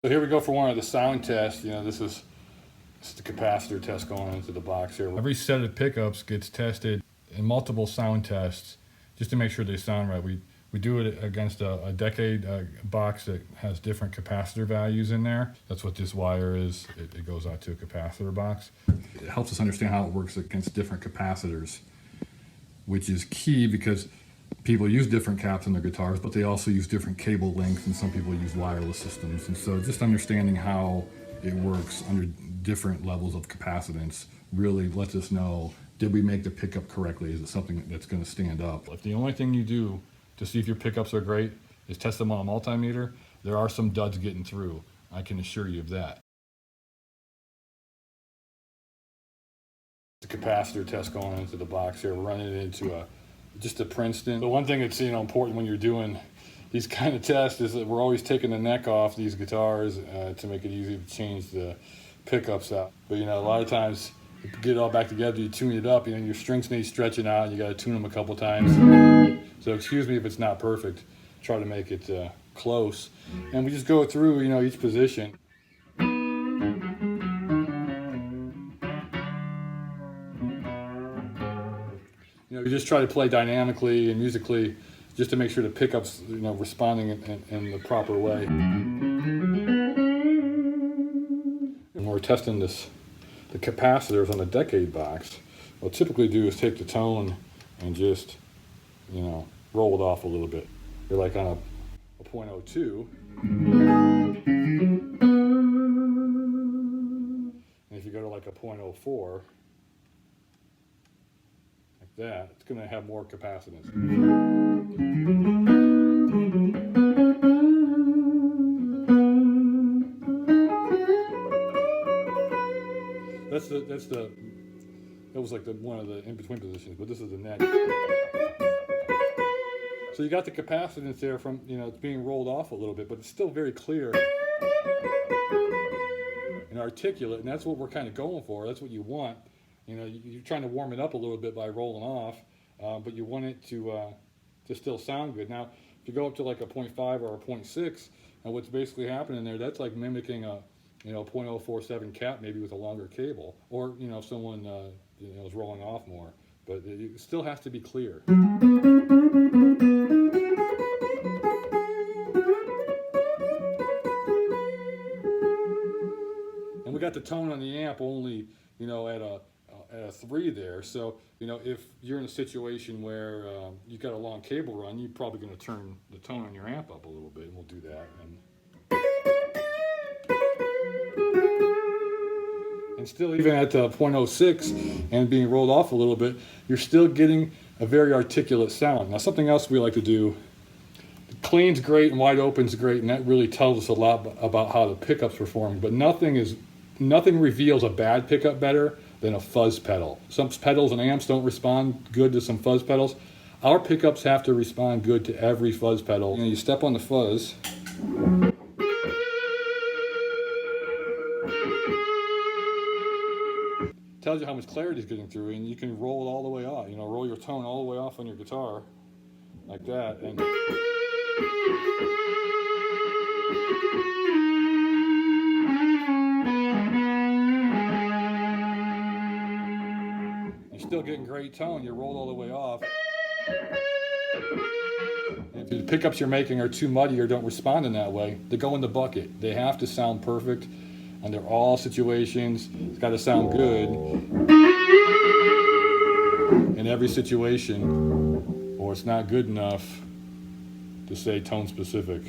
So here we go for one of the sound tests. This is the capacitor test going into the box here. Every set of pickups gets tested in multiple sound tests just to make sure they sound right. We do it against a decade box that has different capacitor values in there. That's what this wire is. It goes out to a capacitor box. It helps us understand how it works against different capacitors, which is key because people use different caps on their guitars, but they also use different cable lengths, and some people use wireless systems. And so just understanding how it works under different levels of capacitance really lets us know, did we make the pickup correctly? Is it something that's going to stand up? If the only thing you do to see if your pickups are great is test them on a multimeter, there are some duds getting through. I can assure you of that. The capacitor test going into the box here. We're running it into just a Princeton. The one thing that's important when you're doing these kind of tests is that we're always taking the neck off these guitars to make it easy to change the pickups out. But a lot of times you get it all back together, you tune it up, your strings need stretching out, and you got to tune them a couple times. So excuse me if it's not perfect. Try to make it close, and we just go through each position. You just try to play dynamically and musically just to make sure the pickups, responding in the proper way. And we're testing the capacitors on the decade box. What we'll typically do is take the tone and just, roll it off a little bit. You're like on a 0.02. And if you go to like a 0.04, that, it's going to have more capacitance. That was like one of the in-between positions, but this is the neck. So you got the capacitance there from, it's being rolled off a little bit, but it's still very clear and articulate, and that's what we're kind of going for. That's what you want. You're trying to warm it up a little bit by rolling off, but you want it to still sound good. Now, if you go up to like a 0.5 or a 0.6, and what's basically happening there, that's like mimicking a 0.047 cap, maybe with a longer cable, or if someone is rolling off more. But it still has to be clear. And we got the tone on the amp only, at a 3 there. So, if you're in a situation where you've got a long cable run, you're probably going to turn the tone on your amp up a little bit, and we'll do that. And still, even at 0.06 and being rolled off a little bit, you're still getting a very articulate sound. Now, something else we like to do, clean's great and wide open's great, and that really tells us a lot about how the pickup's performing, but nothing reveals a bad pickup better than a fuzz pedal. Some pedals and amps don't respond good to some fuzz pedals. Our pickups have to respond good to every fuzz pedal. You step on the fuzz. Tells you how much clarity is getting through, and you can roll it all the way off. Roll your tone all the way off on your guitar, like that, and you're still getting great tone. You roll all the way off. And if the pickups you're making are too muddy or don't respond in that way, they go in the bucket. They have to sound perfect under all situations. It's got to sound good in every situation, or it's not good enough to say tone specific.